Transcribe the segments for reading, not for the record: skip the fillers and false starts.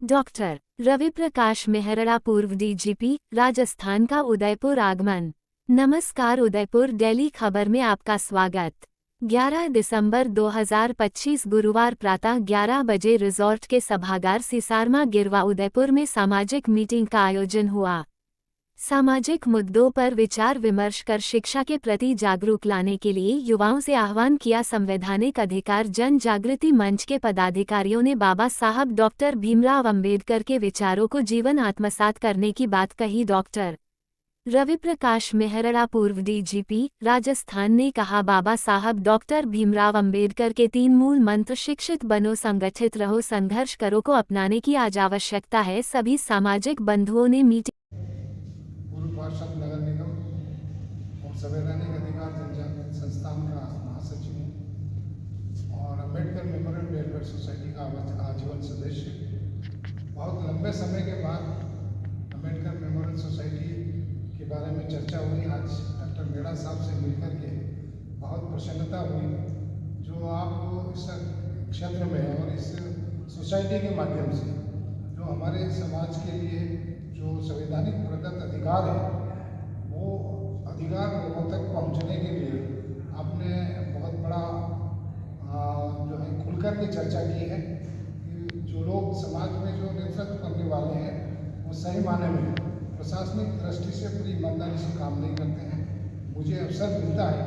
Doctor Ravi Prakash Mehra पूर्व DGP Rajasthan का उदयपुर आगमन। नमस्कार, उदयपुर डेली खबर में आपका स्वागत। 11 दिसंबर 2025 गुरुवार प्रातः 11 बजे रिजॉर्ट के सभागार सिसारमा गिरवा उदयपुर में सामाजिक मीटिंग का आयोजन हुआ। सामाजिक मुद्दों पर विचार विमर्श कर शिक्षा के प्रति जागरूक लाने के लिए युवाओं से आह्वान किया। संवैधानिक अधिकार जन जागृति मंच के पदाधिकारियों ने बाबा साहब डॉक्टर भीमराव अंबेडकर के विचारों को जीवन आत्मसात करने की बात कही। डॉक्टर रवि प्रकाश मेहरा पूर्व डीजीपी राजस्थान ने कहा, बाबा साहब डॉक्टर भीमराव अंबेडकर के 3 मूल मंत्र शिक्षित बनो, संगठित रहो, संघर्ष करो को अपनाने की आज आवश्यकता है। सभी सामाजिक बंधुओं ने मीटिंग पार्षद नगर निगम और संवैधानिक अधिकार जनजागृति संस्थान का महासचिव हूँ और अम्बेडकर मेमोरियल वेलफेयर सोसाइटी का आजीवन सदस्य। बहुत लंबे समय के बाद अम्बेडकर मेमोरियल सोसाइटी के बारे में चर्चा हुई। आज डॉक्टर मेहरा साहब से मिलकर के बहुत प्रसन्नता हुई। जो आप इस क्षेत्र में और इस सोसाइटी के माध्यम से जो हमारे समाज के लिए जो संवैधानिक प्रदत्त अधिकार है, वो अधिकार लोगों तक पहुंचने के लिए आपने बहुत बड़ा जो है खुलकर के चर्चा की है कि जो लोग समाज में जो नेतृत्व करने वाले हैं वो सही माने में प्रशासनिक दृष्टि से पूरी ईमानदारी से काम नहीं करते हैं। मुझे अवसर मिलता है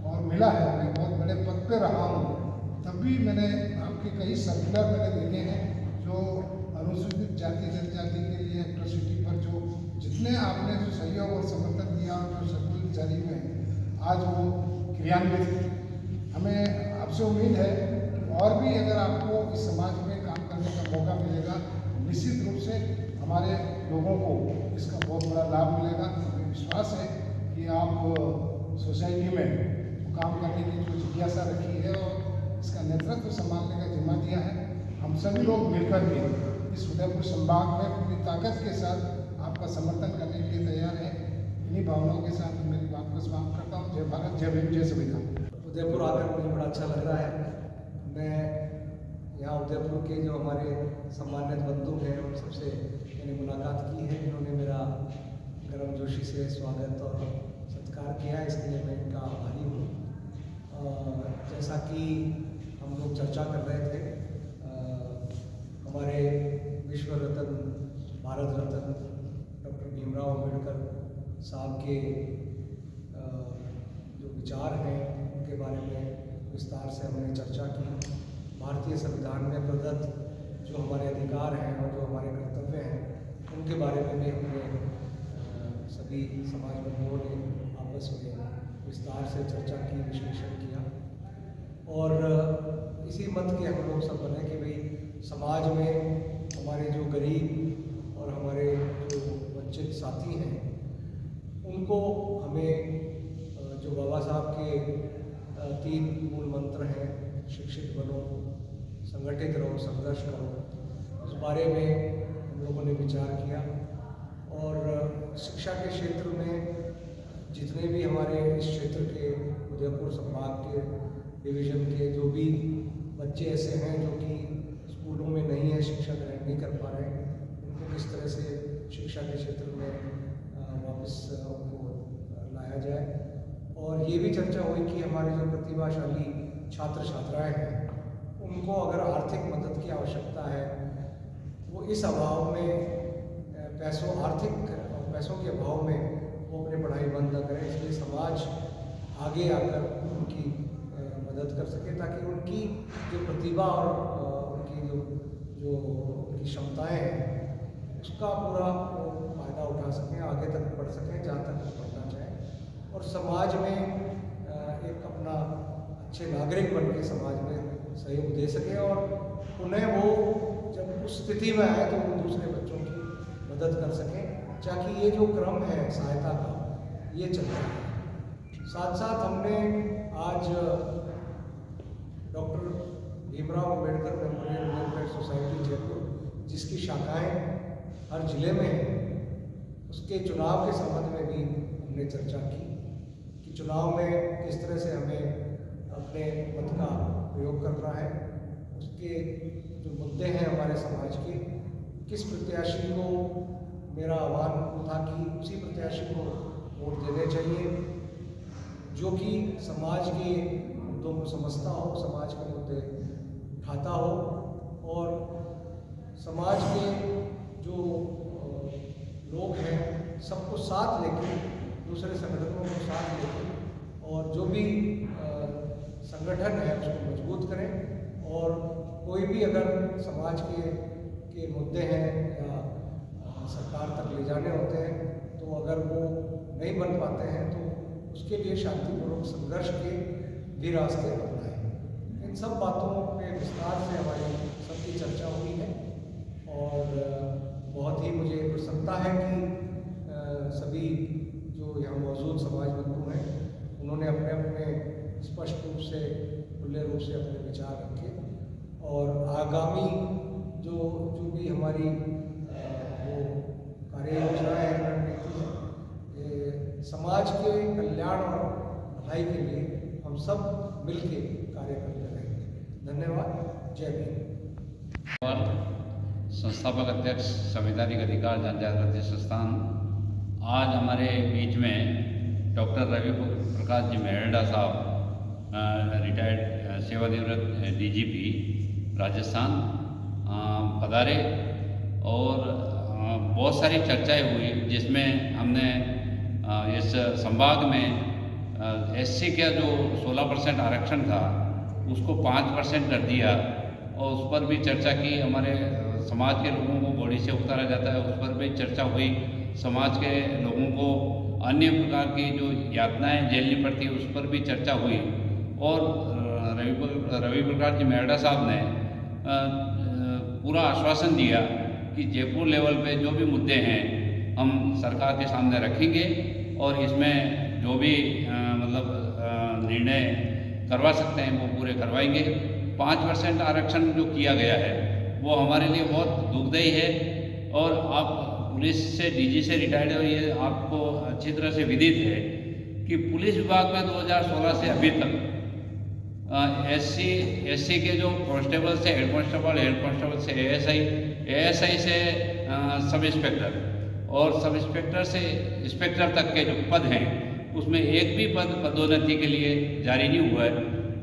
और मिला है, मैं बहुत बड़े पद पे रहा हूँ, तब भी मैंने आपके कई सर्कुलर मैंने देखे हैं जो अनुसूचित जाति जनजाति के लिए एट्रोसिटी पर जो जितने आपने जो सहयोग और समर्थन दिया और जो सर्कुलर जारी हुए हैं आज वो क्रियान्वित। हमें आपसे उम्मीद है कि और भी अगर आपको इस समाज में काम करने का मौका मिलेगा, निश्चित रूप से हमारे लोगों को इसका बहुत बड़ा लाभ मिलेगा। हमें विश्वास है कि आप सोसाइटी में काम करने की जो जिज्ञासा रखी है और इसका नेतृत्व संभालने का जिम्मा दिया है, हम सभी लोग मिलकर के इस उदयपुर संभाग में पूरी ताकत के साथ आपका समर्थन करने के लिए तैयार है। इन्हीं भावनाओं के साथ मेरी बात को समाप्त करता हूँ। जय भारत, जय भीम, जय संविधान। उदयपुर आकर मुझे बड़ा अच्छा लग रहा है। मैं यहाँ उदयपुर के जो हमारे सम्मानित बंधु हैं उन सबसे मैंने मुलाकात की है, जिन्होंने मेरा गर्मजोशी से स्वागत और सत्कार किया है, इसलिए मैं इनका आभारी हूँ। जैसा कि हम लोग चर्चा कर रहे थे, हमारे विश्व रत्न भारत रत्न डॉक्टर भीमराव अंबेडकर साहब के जो विचार हैं उनके बारे में विस्तार से हमने चर्चा की। भारतीय संविधान में प्रदत्त जो हमारे अधिकार हैं और जो हमारे कर्तव्य हैं उनके बारे में भी हमने सभी समाज बंधुओं ने आपस में विस्तार से चर्चा की, विश्लेषण किया और इसी मत के हम लोग सब बने कि भाई समाज में हमारे जो गरीब और हमारे जो वंचित साथी हैं उनको हमें जो बाबा साहब के 3 मूल मंत्र हैं, शिक्षित बनो, संगठित रहो, संघर्ष करो, उस बारे में हम लोगों ने विचार किया। और शिक्षा के क्षेत्र में जितने भी हमारे इस क्षेत्र के उदयपुर संभाग के डिवीज़न के जो भी बच्चे ऐसे हैं जो कि स्कूलों में नहीं है, शिक्षा ग्रहण नहीं कर पा रहे हैं, उनको किस तरह से शिक्षा के क्षेत्र में वापस उनको लाया जाए। और ये भी चर्चा हुई कि हमारे जो प्रतिभाशाली छात्र छात्राएं हैं उनको अगर आर्थिक मदद की आवश्यकता है, वो इस अभाव में पैसों के अभाव में वो अपनी पढ़ाई बंद न करें, इसलिए समाज आगे आकर उनकी मदद कर सके ताकि उनकी जो प्रतिभा और उनकी जो उनकी क्षमताएं हैं उसका पूरा फ़ायदा उठा सकें, आगे तक बढ़ सकें जहाँ तक बढ़ना चाहें और समाज में एक अपना अच्छे नागरिक बन के समाज में सहयोग दे सकें और उन्हें वो जब उस स्थिति में आए तो वो दूसरे बच्चों की मदद कर सकें, ताकि ये जो क्रम है सहायता का ये चलता है। साथ साथ हमने आज doctor Bhimrao Ambedkar memorial welfare society Jaipur जिसकी शाखाएं हर जिले में हैं, उसके चुनाव के संबंध में भी हमने चर्चा की कि चुनाव में किस तरह से हमें अपने मत का प्रयोग करना है। उसके जो मुद्दे हैं हमारे समाज के किस प्रत्याशी को मेरा आह्वान था कि उसी प्रत्याशी को वोट देने चाहिए जो कि समाज के मुद्दों को समझता हो, समाज के मुद्दे उठाता हो और समाज के जो लोग हैं सबको साथ लेकर, दूसरे संगठनों को साथ लेकर और जो भी संगठन है उसको मजबूत करें और कोई भी अगर समाज के मुद्दे हैं या सरकार तक ले जाने होते हैं तो अगर वो नहीं बन पाते हैं तो उसके लिए शांतिपूर्वक संघर्ष के भी रास्ते अपनाएं। इन सब बातों पे विस्तार से हमारी सबकी चर्चा हुई है और बहुत ही मुझे प्रसन्नता है कि सभी जो यहाँ मौजूद समाज बंधु हैं उन्होंने अपने अपने स्पष्ट रूप से, खुले रूप से अपने विचार रखे और आगामी जो भी हमारी वो कार्य योजनाएँ हैं, रणनीति है, ये समाज के कल्याण और भलाई के लिए हम सब मिलके कार्य करते रहेंगे। धन्यवाद। जय भीम। संस्थापक अध्यक्ष संवैधानिक अधिकार जनजागृति संस्थान, आज हमारे बीच में डॉक्टर रवि प्रकाश जी मेहरड़ा साहब, रिटायर्ड सेवानिवृत्त डीजीपी राजस्थान, पधारे और बहुत सारी चर्चाएं हुई जिसमें हमने इस संभाग में एससी का जो 16% आरक्षण था उसको 5% कर दिया और उस पर भी चर्चा की। हमारे समाज के लोगों को घोड़ी से उतारा जाता है, उस पर भी चर्चा हुई। समाज के लोगों को अन्य प्रकार की जो यातनाएं झेलनी पड़ती है उस पर भी चर्चा हुई और रवि प्रकाश जी मेहरड़ा साहब ने पूरा आश्वासन दिया कि जयपुर लेवल पे जो भी मुद्दे हैं हम सरकार के सामने रखेंगे और इसमें जो भी निर्णय करवा सकते हैं वो पूरे करवाएंगे। 5% आरक्षण जो किया गया है वो हमारे लिए बहुत दुखदायी है और आप पुलिस से, डीजी से रिटायर्ड हो, ये आपको अच्छी तरह से विदित है कि पुलिस विभाग में 2016 से अभी तक एससी के जो कांस्टेबल से हेड कांस्टेबल से एएसआई से सब इंस्पेक्टर और सब इंस्पेक्टर से इंस्पेक्टर तक के जो पद हैं उसमें एक भी पद पदोन्नति के लिए जारी नहीं हुआ है।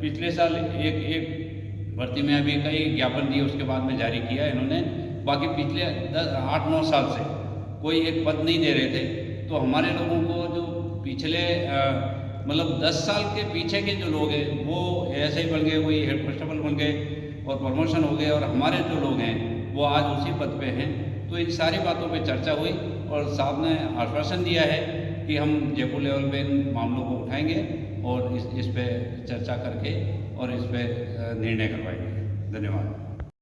पिछले साल एक भर्ती में अभी कई ज्ञापन दिए उसके बाद में जारी किया इन्होंने, बाकी पिछले 8-9 साल से कोई एक पद नहीं दे रहे थे। तो हमारे लोगों को जो पिछले 10 साल के पीछे के जो लोग हैं वो एएसआई बन गए, कोई हेड कांस्टेबल बन गए और प्रमोशन हो गए और हमारे जो लोग हैं वो आज उसी पद पे हैं। तो इन सारी बातों पे चर्चा हुई और साहब ने आश्वासन दिया है कि हम जयपुर लेवल पे इन मामलों को उठाएंगे और इस पे चर्चा करके और इस पे निर्णय करवाएंगे। धन्यवाद।